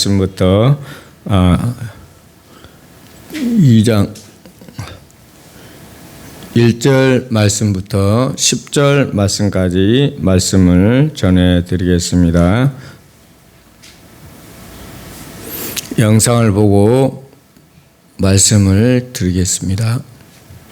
말씀부터 2장 1절 말씀부터 10절 말씀까지 말씀을 전해드리겠습니다. 영상을 보고 말씀을 드리겠습니다.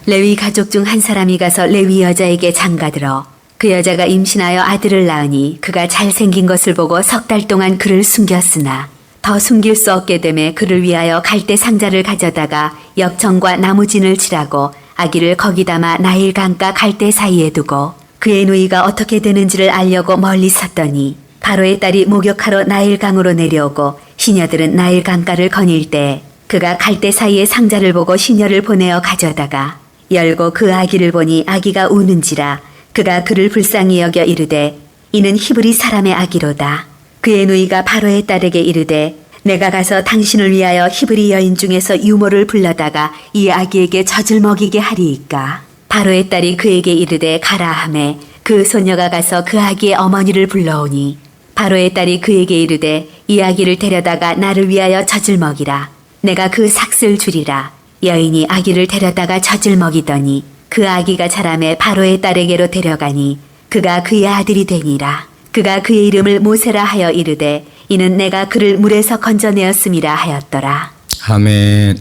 레위 가족 중 한 사람이 가서 레위 여자에게 장가들어 그 여자가 임신하여 아들을 낳으니 그가 잘생긴 것을 보고 3달 동안 그를 숨겼으나 더 숨길 수 없게 되매 그를 위하여 갈대 상자를 가져다가 역청과 나무진을 칠하고 아기를 거기 담아 나일 강가 갈대 사이에 두고 그의 누이가 어떻게 되는지를 알려고 멀리 섰더니 바로의 딸이 목욕하러 나일 강으로 내려오고 시녀들은 나일 강가를 거닐 때 그가 갈대 사이에 상자를 보고 시녀를 보내어 가져다가 열고 그 아기를 보니 아기가 우는지라 그가 그를 불쌍히 여겨 이르되 이는 히브리 사람의 아기로다. 그의 누이가 바로의 딸에게 이르되 내가 가서 당신을 위하여 히브리 여인 중에서 유모를 불러다가 이 아기에게 젖을 먹이게 하리이까. 바로의 딸이 그에게 이르되 가라 하매 그 소녀가 가서 그 아기의 어머니를 불러오니 바로의 딸이 그에게 이르되 이 아기를 데려다가 나를 위하여 젖을 먹이라. 내가 그 삭슬 주리라. 여인이 아기를 데려다가 젖을 먹이더니 그 아기가 자라매 바로의 딸에게로 데려가니 그가 그의 아들이 되니라. 그가 그의 이름을 모세라 하여 이르되 이는 내가 그를 물에서 건져내었음이라 하였더라. 아멘.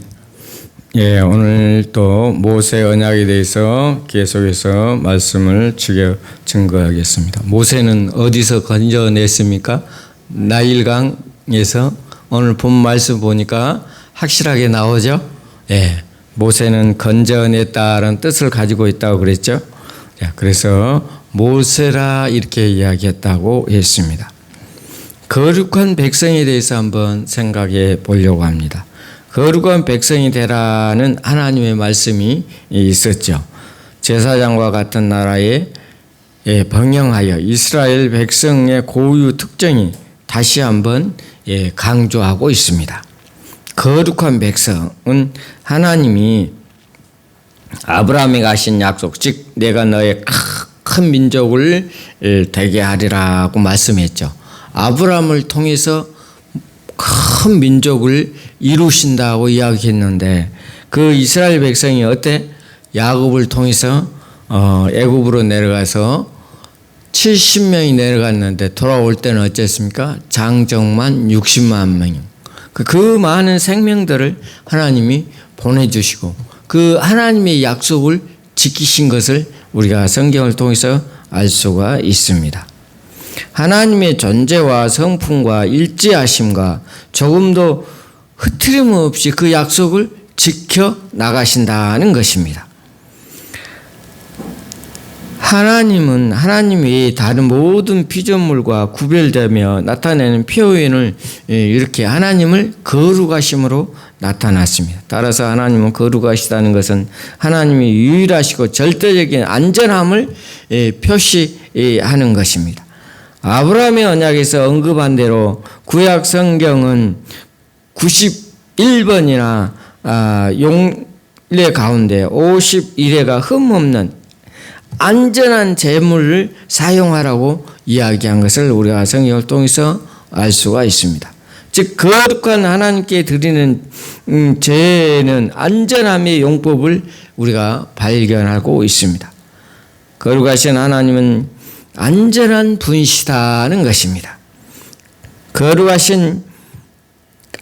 예, 오늘 또 모세 언약에 대해서 계속해서 말씀을 증거하겠습니다. 모세는 어디서 건져냈습니까? 나일강에서. 오늘 본 말씀 보니까 확실하게 나오죠. 예, 모세는 건져냈다는 뜻을 가지고 있다고 그랬죠. 예, 그래서 모세라 이렇게 이야기했다고 했습니다. 거룩한 백성에 대해서 한번 생각해 보려고 합니다. 거룩한 백성이 되라는 하나님의 말씀이 있었죠. 제사장과 같은 나라에 번영하여 이스라엘 백성의 고유 특징이 다시 한번 강조하고 있습니다. 거룩한 백성은 하나님이 아브라함에게 하신 약속, 즉 내가 너의 큰 민족을 되게 하리라고 말씀했죠. 아브라함을 통해서 큰 민족을 이루신다고 이야기했는데 그 이스라엘 백성이 어때? 야곱을 통해서 애굽으로 내려가서 70명이 내려갔는데 돌아올 때는 어쨌습니까? 장정만 60만 명. 그 많은 생명들을 하나님이 보내주시고 그 하나님의 약속을 지키신 것을 우리가 성경을 통해서 알 수가 있습니다. 하나님의 존재와 성품과 일치하심과 조금도 흐트림 없이 그 약속을 지켜 나가신다는 것입니다. 하나님은 하나님 외에 다른 모든 피조물과 구별되며 나타내는 표현을 이렇게 하나님을 거룩하심으로 나타났습니다. 따라서 하나님은 거룩하시다는 것은 하나님이 유일하시고 절대적인 안전함을 표시하는 것입니다. 아브라함의 언약에서 언급한 대로 구약 성경은 91번이나 용례 가운데 51회가 흠없는 안전한 제물을 사용하라고 이야기한 것을 우리가 성경을 통해서 알 수가 있습니다. 즉 거룩한 하나님께 드리는 제는 안전함의 용법을 우리가 발견하고 있습니다. 거룩하신 하나님은 안전한 분이시다는 것입니다. 거룩하신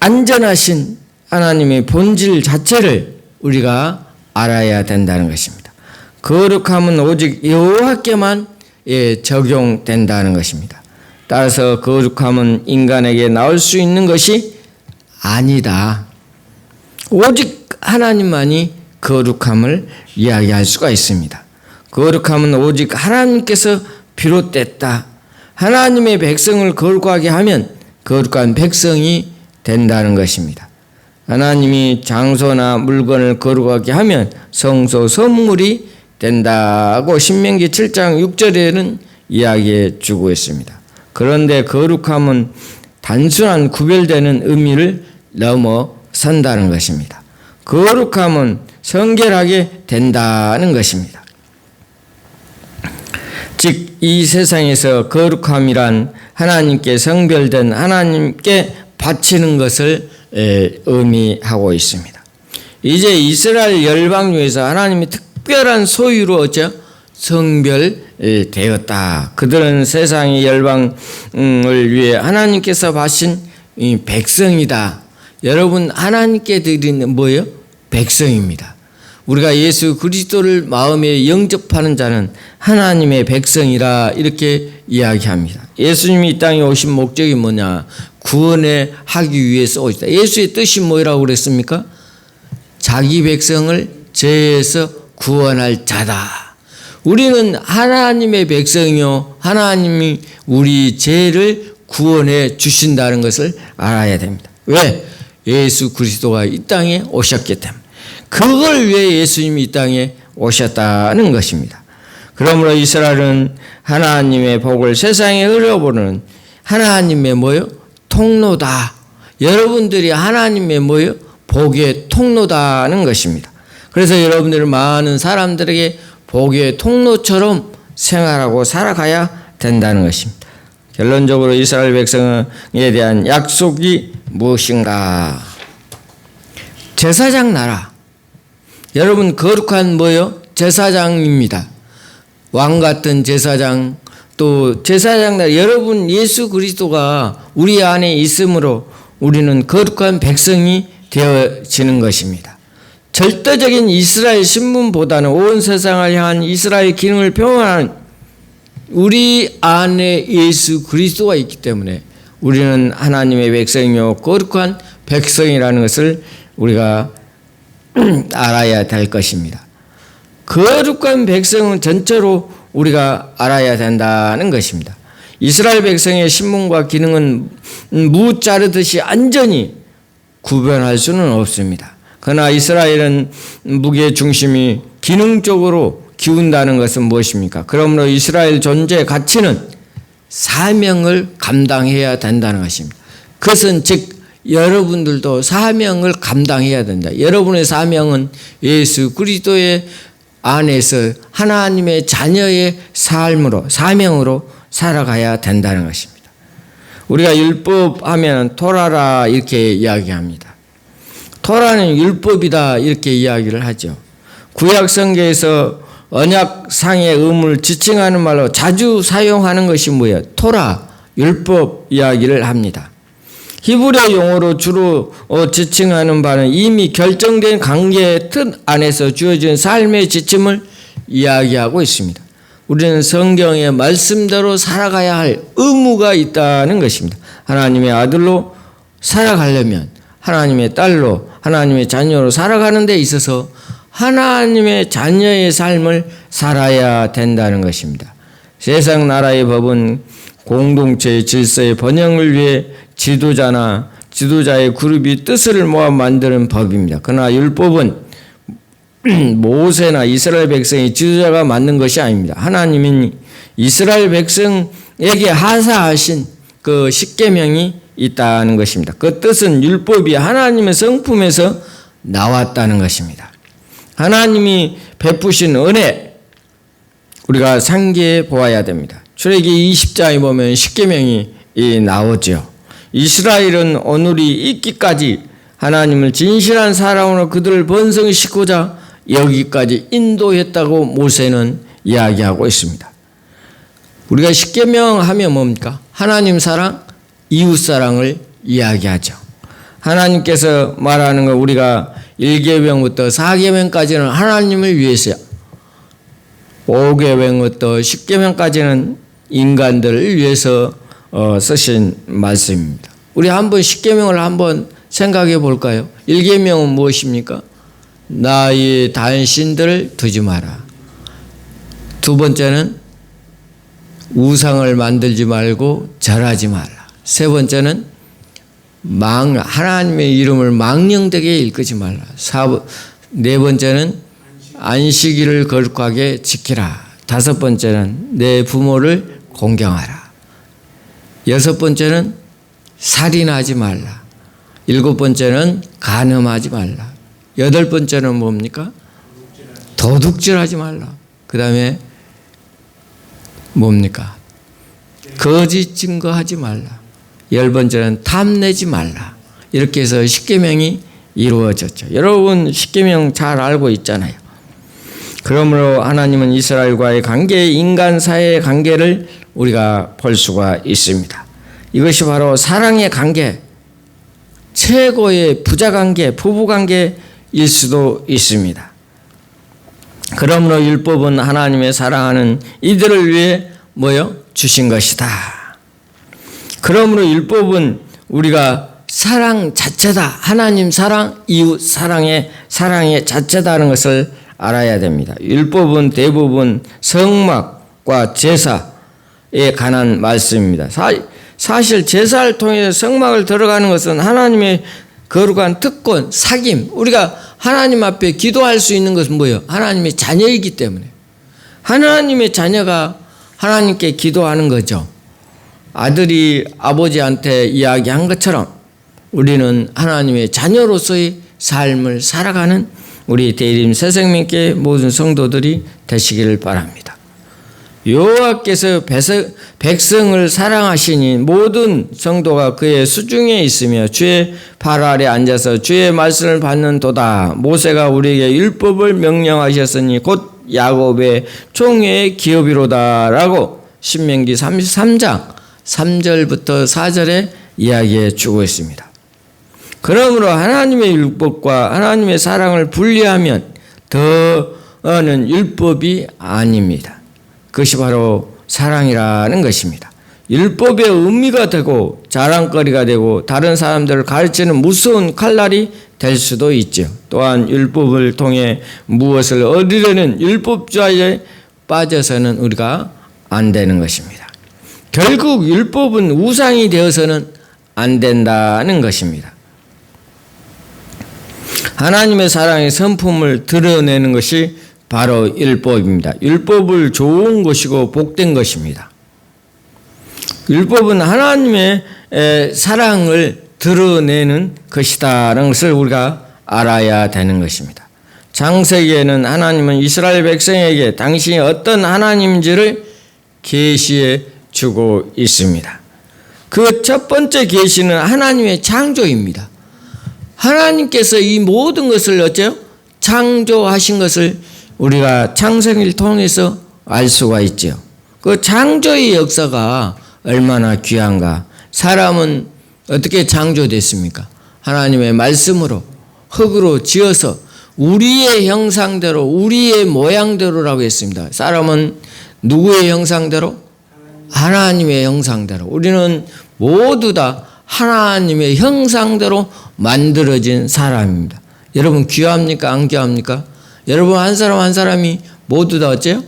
안전하신 하나님의 본질 자체를 우리가 알아야 된다는 것입니다. 거룩함은 오직 여호와께만 적용된다는 것입니다. 따라서 거룩함은 인간에게 나올 수 있는 것이 아니다. 오직 하나님만이 거룩함을 이야기할 수가 있습니다. 거룩함은 오직 하나님께서 비롯됐다. 하나님의 백성을 거룩하게 하면 거룩한 백성이 된다는 것입니다. 하나님이 장소나 물건을 거룩하게 하면 성소 선물이 된다고 신명기 7장 6절에는 이야기해 주고 있습니다. 그런데 거룩함은 단순한 구별되는 의미를 넘어선다는 것입니다. 거룩함은 성결하게 된다는 것입니다. 즉 이 세상에서 거룩함이란 하나님께 성별된 하나님께 바치는 것을 의미하고 있습니다. 이제 이스라엘 열방 중에서 하나님이 특별한 소유로 어째 성별되었다. 그들은 세상의 열방을 위해 하나님께서 바신 백성이다. 여러분, 하나님께 드리는 뭐예요? 백성입니다. 우리가 예수 그리스도를 마음에 영접하는 자는 하나님의 백성이라 이렇게 이야기합니다. 예수님이 이 땅에 오신 목적이 뭐냐? 구원에 하기 위해서 오시다. 예수의 뜻이 뭐라고 그랬습니까? 자기 백성을 죄에서 구원할 자다. 우리는 하나님의 백성이요, 하나님이 우리 죄를 구원해 주신다는 것을 알아야 됩니다. 왜? 예수 그리스도가 이 땅에 오셨기 때문에. 그걸 위해 예수님이 이 땅에 오셨다는 것입니다. 그러므로 이스라엘은 하나님의 복을 세상에 흘려보는 하나님의 뭐요? 통로다. 여러분들이 하나님의 뭐요? 복의 통로다는 것입니다. 그래서 여러분들은 많은 사람들에게 복의 통로처럼 생활하고 살아가야 된다는 것입니다. 결론적으로 이스라엘 백성에 대한 약속이 무엇인가? 제사장 나라. 여러분, 거룩한 뭐요? 제사장입니다. 왕 같은 제사장, 또 제사장 나라. 여러분, 예수 그리스도가 우리 안에 있으므로 우리는 거룩한 백성이 되어지는 것입니다. 절대적인 이스라엘 신분보다는 온 세상을 향한 이스라엘 기능을 표현하는 우리 안에 예수 그리스도가 있기 때문에 우리는 하나님의 백성이요 거룩한 백성이라는 것을 우리가 알아야 될 것입니다. 거룩한 백성은 전체로 우리가 알아야 된다는 것입니다. 이스라엘 백성의 신분과 기능은 무 자르듯이 완전히 구별할 수는 없습니다. 그러나 이스라엘은 무게 중심이 기능적으로 기운다는 것은 무엇입니까? 그러므로 이스라엘 존재의 가치는 사명을 감당해야 된다는 것입니다. 그것은 즉 여러분들도 사명을 감당해야 된다. 여러분의 사명은 예수 그리스도의 안에서 하나님의 자녀의 삶으로 사명으로 살아가야 된다는 것입니다. 우리가 율법 하면 토라라 이렇게 이야기합니다. 토라는 율법이다 이렇게 이야기를 하죠. 구약 성경에서 언약상의 의무를 지칭하는 말로 자주 사용하는 것이 뭐예요? 토라, 율법 이야기를 합니다. 히브리어 용어로 주로 지칭하는 바는 이미 결정된 관계의 틀 안에서 주어진 삶의 지침을 이야기하고 있습니다. 우리는 성경의 말씀대로 살아가야 할 의무가 있다는 것입니다. 하나님의 아들로 살아가려면 하나님의 딸로 하나님의 자녀로 살아가는 데 있어서 하나님의 자녀의 삶을 살아야 된다는 것입니다. 세상 나라의 법은 공동체의 질서의 번영을 위해 지도자나 지도자의 그룹이 뜻을 모아 만드는 법입니다. 그러나 율법은 모세나 이스라엘 백성의 지도자가 만든 것이 아닙니다. 하나님은 이스라엘 백성에게 하사하신 그 십계명이 있다는 것입니다. 그 뜻은 율법이 하나님의 성품에서 나왔다는 것입니다. 하나님이 베푸신 은혜 우리가 상기해 보아야 됩니다. 출애기 20장에 보면 십계명이 나오죠. 이스라엘은 오늘이 있기까지 하나님을 진실한 사람으로 그들을 번성시키고자 여기까지 인도했다고 모세는 이야기하고 있습니다. 우리가 십계명 하면 뭡니까? 하나님 사랑, 이웃 사랑을 이야기하죠. 하나님께서 말하는 거 우리가 1계명부터 4계명까지는 하나님을 위해서요. 5계명부터 10계명까지는 인간들을 위해서 쓰신 말씀입니다. 우리 한번 10계명을 한번 생각해 볼까요? 1계명은 무엇입니까? 나의 다른 신들을 두지 마라. 두 번째는 우상을 만들지 말고 절하지 말라. 세 번째는 하나님의 이름을 망령되게 일컫지 말라. 네 번째는 안식일을 거룩하게 지키라. 다섯 번째는 내 부모를 공경하라. 여섯 번째는 살인하지 말라. 일곱 번째는 간음하지 말라. 여덟 번째는 뭡니까? 도둑질하지 말라. 그 다음에 뭡니까? 거짓 증거하지 말라. 10번째는 탐내지 말라. 이렇게 해서 십계명이 이루어졌죠. 여러분 십계명 잘 알고 있잖아요. 그러므로 하나님은 이스라엘과의 관계, 인간 사이의 관계를 우리가 볼 수가 있습니다. 이것이 바로 사랑의 관계, 최고의 부자관계, 부부관계일 수도 있습니다. 그러므로 율법은 하나님의 사랑하는 이들을 위해 주신 것이다. 그러므로 율법은 우리가 사랑 자체다. 하나님 사랑, 이웃 사랑의 자체다는 것을 알아야 됩니다. 율법은 대부분 성막과 제사에 관한 말씀입니다. 사실 제사를 통해 성막을 들어가는 것은 하나님의 거룩한 특권, 사귐. 우리가 하나님 앞에 기도할 수 있는 것은 뭐예요? 하나님의 자녀이기 때문에. 하나님의 자녀가 하나님께 기도하는 거죠. 아들이 아버지한테 이야기한 것처럼 우리는 하나님의 자녀로서의 삶을 살아가는 우리 대림 새생명교회 모든 성도들이 되시기를 바랍니다. 여호와께서 백성을 사랑하시니 모든 성도가 그의 수중에 있으며 주의 발 아래 앉아서 주의 말씀을 받는도다. 모세가 우리에게 율법을 명령하셨으니 곧 야곱의 총회의 기업이로다 라고 신명기 33장 3절부터 4절에 이야기해 주고 있습니다. 그러므로 하나님의 율법과 하나님의 사랑을 분리하면 더는 율법이 아닙니다. 그것이 바로 사랑이라는 것입니다. 율법의 의미가 되고 자랑거리가 되고 다른 사람들을 가르치는 무서운 칼날이 될 수도 있죠. 또한 율법을 통해 무엇을 얻으려는 율법주의에 빠져서는 우리가 안 되는 것입니다. 결국 율법은 우상이 되어서는 안 된다는 것입니다. 하나님의 사랑의 성품을 드러내는 것이 바로 율법입니다. 율법을 좋은 것이고 복된 것입니다. 율법은 하나님의 사랑을 드러내는 것이다라는 것을 우리가 알아야 되는 것입니다. 창세기에는 하나님은 이스라엘 백성에게 당신이 어떤 하나님인지를 계시해 주고 있습니다. 그 첫 번째 계시는 하나님의 창조입니다. 하나님께서 이 모든 것을 어째요? 창조하신 것을 우리가 창세기를 통해서 알 수가 있죠. 그 창조의 역사가 얼마나 귀한가. 사람은 어떻게 창조됐습니까? 하나님의 말씀으로 흙으로 지어서 우리의 형상대로 우리의 모양대로라고 했습니다. 사람은 누구의 형상대로? 하나님의 형상대로. 우리는 모두 다 하나님의 형상대로 만들어진 사람입니다. 여러분 귀합니까? 안 귀합니까? 여러분 한 사람 한 사람이 모두 다 어째요?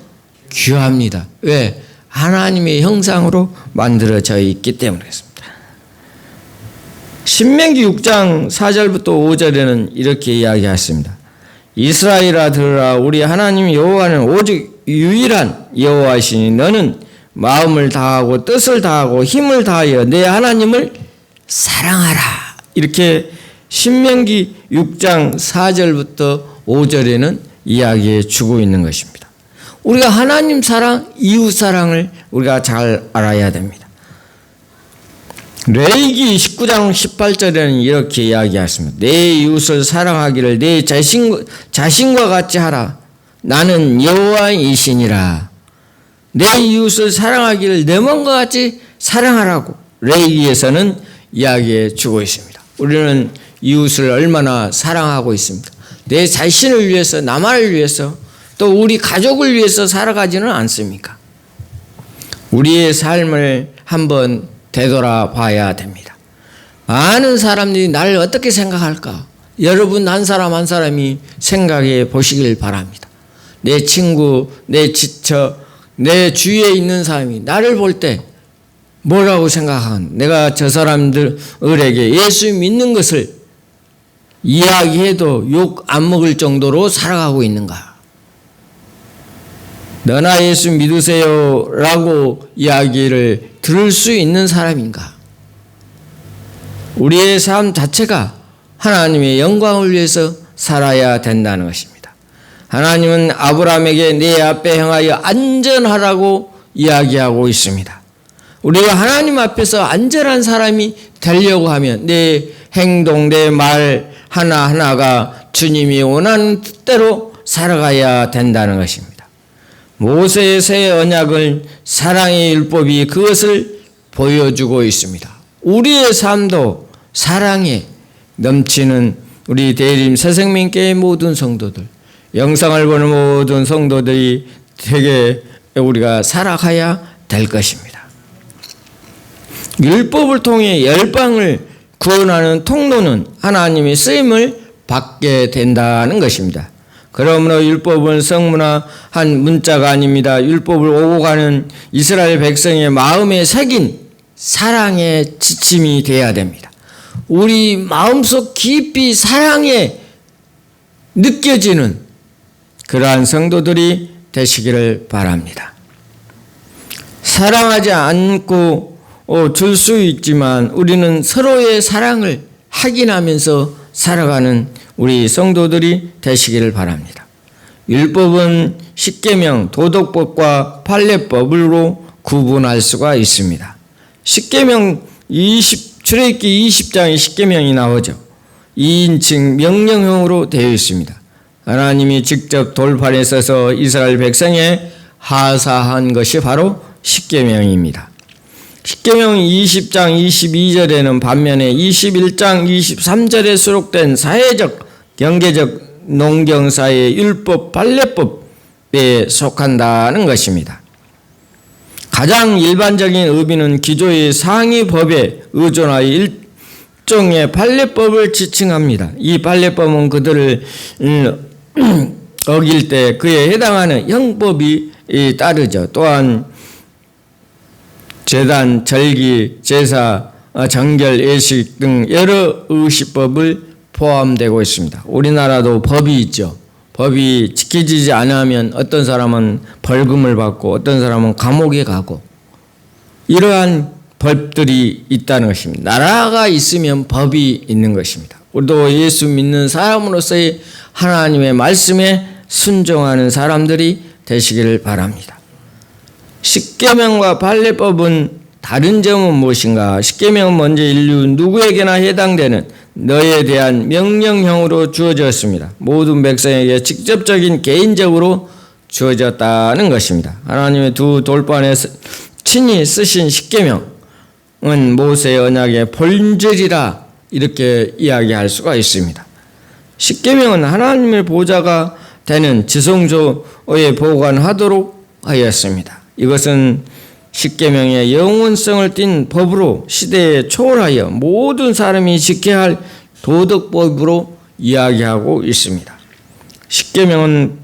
귀합니다. 왜? 하나님의 형상으로 만들어져 있기 때문에 그렇습니다. 신명기 6장 4절부터 5절에는 이렇게 이야기했습니다. 이스라엘아 들으라. 우리 하나님 여호와는 오직 유일한 여호와이시니 너는 마음을 다하고 뜻을 다하고 힘을 다하여 내 하나님을 사랑하라. 이렇게 신명기 6장 4절부터 5절에는 이야기해 주고 있는 것입니다. 우리가 하나님 사랑, 이웃 사랑을 우리가 잘 알아야 됩니다. 레위기 19장 18절에는 이렇게 이야기했습니다. 내 이웃을 사랑하기를 내 자신과 같이 하라. 나는 여호와이시니라. 내 이웃을 사랑하기를 내 몸과 같이 사랑하라고 레위기에서는 이야기해 주고 있습니다. 우리는 이웃을 얼마나 사랑하고 있습니까? 내 자신을 위해서, 나만을 위해서, 또 우리 가족을 위해서 살아가지는 않습니까? 우리의 삶을 한번 되돌아봐야 됩니다. 많은 사람들이 나를 어떻게 생각할까? 여러분 한 사람 한 사람이 생각해 보시길 바랍니다. 내 친구, 내 지처, 내 주위에 있는 사람이 나를 볼 때 뭐라고 생각하는? 내가 저 사람들에게 예수 믿는 것을 이야기해도 욕 안 먹을 정도로 살아가고 있는가? 너나 예수 믿으세요 라고 이야기를 들을 수 있는 사람인가? 우리의 삶 자체가 하나님의 영광을 위해서 살아야 된다는 것입니다. 하나님은 아브라함에게 내 앞에 행하여 안전하라고 이야기하고 있습니다. 우리가 하나님 앞에서 안전한 사람이 되려고 하면 내 행동, 내 말 하나하나가 주님이 원하는 뜻대로 살아가야 된다는 것입니다. 모세의 새 언약을 사랑의 율법이 그것을 보여주고 있습니다. 우리의 삶도 사랑에 넘치는 우리 대림 새생명교회 모든 성도들, 영상을 보는 모든 성도들이 되게 우리가 살아가야 될 것입니다. 율법을 통해 열방을 구원하는 통로는 하나님의 쓰임을 받게 된다는 것입니다. 그러므로 율법은 성문화한 문자가 아닙니다. 율법을 오고 가는 이스라엘 백성의 마음에 새긴 사랑의 지침이 되어야 됩니다. 우리 마음속 깊이 사랑에 느껴지는 그러한 성도들이 되시기를 바랍니다. 사랑하지 않고 줄 수 있지만 우리는 서로의 사랑을 확인하면서 살아가는 우리 성도들이 되시기를 바랍니다. 율법은 십계명, 도덕법과 판례법으로 구분할 수가 있습니다. 십계명 출애굽기 20장에 십계명이 나오죠. 2인칭 명령형으로 되어 있습니다. 하나님이 직접 돌판에 써서 이스라엘 백성에 하사한 것이 바로 십계명입니다. 십계명 20장 22절에는 반면에 21장 23절에 수록된 사회적, 경제적, 농경사의 율법, 판례법에 속한다는 것입니다. 가장 일반적인 의미는 기존의 상위 법에 의존하여 일종의 판례법을 지칭합니다. 이 판례법은 그들을 어길 때 그에 해당하는 형법이 따르죠. 또한 제단, 절기, 제사, 정결, 예식 등 여러 의식법을 포함되고 있습니다. 우리나라도 법이 있죠. 법이 지켜지지 않으면 어떤 사람은 벌금을 받고 어떤 사람은 감옥에 가고 이러한 법들이 있다는 것입니다. 나라가 있으면 법이 있는 것입니다. 우리도 예수 믿는 사람으로서의 하나님의 말씀에 순종하는 사람들이 되시기를 바랍니다. 십계명과 판례법은 다른 점은 무엇인가? 십계명은 먼저 인류 누구에게나 해당되는 너에 대한 명령형으로 주어졌습니다. 모든 백성에게 직접적인 개인적으로 주어졌다는 것입니다. 하나님의 두 돌판에 친히 쓰신 십계명은 모세의 언약의 본질이라 이렇게 이야기할 수가 있습니다. 십계명은 하나님의 보좌가 되는 지성소에 보관하도록 하였습니다. 이것은 십계명의 영원성을 띤 법으로 시대에 초월하여 모든 사람이 지켜야 할 도덕법으로 이야기하고 있습니다. 십계명은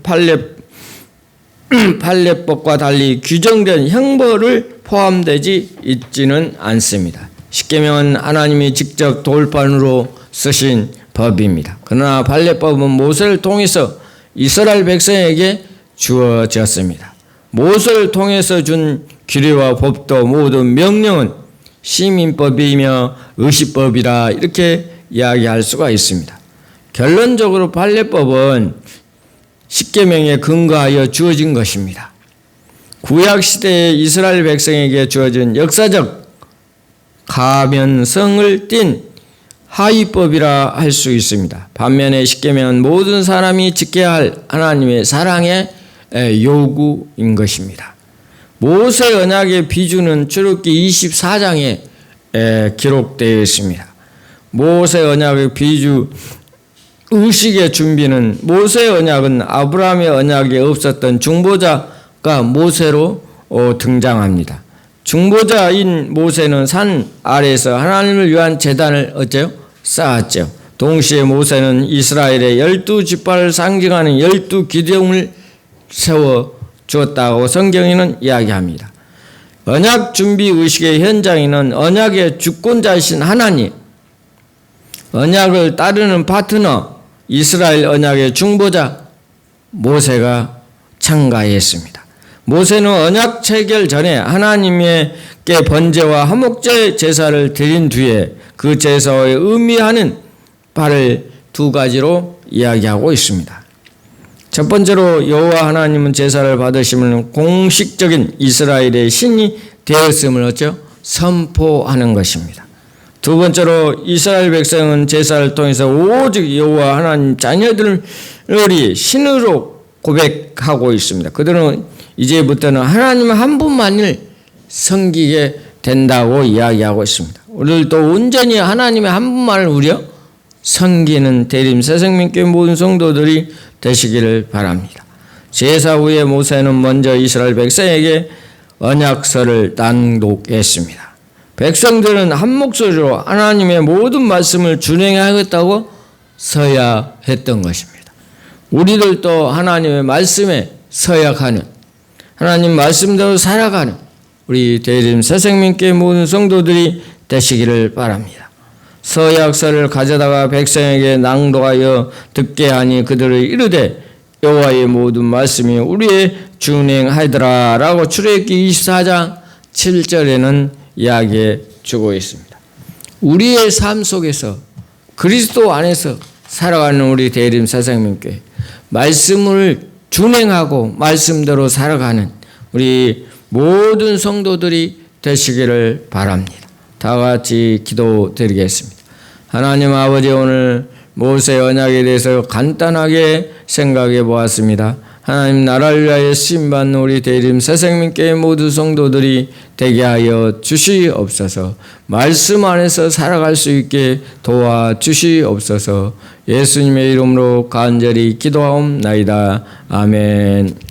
판례법과 달리 규정된 형벌을 포함되지 있지는 않습니다. 십계명은 하나님이 직접 돌판으로 쓰신 법입니다. 그러나 판례법은 모세를 통해서 이스라엘 백성에게 주어졌습니다. 모세를 통해서 준 규례와 법도 모든 명령은 시민법이며 의식법이라 이렇게 이야기할 수가 있습니다. 결론적으로 판례법은 십계명에 근거하여 주어진 것입니다. 구약시대의 이스라엘 백성에게 주어진 역사적 가면성을 띤 하위법이라 할 수 있습니다. 반면에 십계명은 모든 사람이 지켜야 할 하나님의 사랑의 요구인 것입니다. 모세 언약의 비주는 출애굽기 24장에 기록되어 있습니다. 모세 언약의 비주 의식의 준비는 모세 언약은 아브라함의 언약에 없었던 중보자가 모세로 등장합니다. 중보자인 모세는 산 아래에서 하나님을 위한 제단을 어째요? 쌓았죠. 동시에 모세는 이스라엘의 12지파를 상징하는 12기둥을 세워 주었다고 성경에는 이야기합니다. 언약 준비 의식의 현장에는 언약의 주권자이신 하나님, 언약을 따르는 파트너, 이스라엘 언약의 중보자 모세가 참가했습니다. 모세는 언약 체결 전에 하나님께 번제와 화목제 제사를 드린 뒤에 그 제사에 의미하는 바를 두 가지로 이야기하고 있습니다. 첫 번째로 여호와 하나님은 제사를 받으시면 공식적인 이스라엘의 신이 되었음을 어쩌? 선포하는 것입니다. 두 번째로 이스라엘 백성은 제사를 통해서 오직 여호와 하나님 자녀들이 신으로 고백하고 있습니다. 그들은 이제부터는 하나님 한 분만을 섬기게 된다고 이야기하고 있습니다. 오늘도 온전히 하나님의 한 분만을 우려 섬기는 대림 새생명교회 모든 성도들이 되시기를 바랍니다. 제사 후에 모세는 먼저 이스라엘 백성에게 언약서를 낭독했습니다. 백성들은 한 목소리로 하나님의 모든 말씀을 준행하겠다고 서야 했던 것입니다. 우리들도 하나님의 말씀에 서약하는, 하나님 말씀대로 살아가는 우리 대림 새생명교회 모든 성도들이 되시기를 바랍니다. 서약서를 가져다가 백성에게 낭독하여 듣게 하니 그들을 이르되 여호와의 모든 말씀이 우리의 준행하더라라고 출애굽기 24장 7절에는 이야기해 주고 있습니다. 우리의 삶 속에서 그리스도 안에서 살아가는 우리 대림 새생명교회, 말씀을 준행하고 말씀대로 살아가는 우리 모든 성도들이 되시기를 바랍니다. 다 같이 기도드리겠습니다. 하나님 아버지, 오늘 모세 언약에 대해서 간단하게 생각해 보았습니다. 하나님 나라를 위하여 쓰임받는 우리 대림 새생명교회 모든 성도들이 되게 하여 주시옵소서. 말씀 안에서 살아갈 수 있게 도와주시옵소서. 예수님의 이름으로 간절히 기도하옵나이다. 아멘.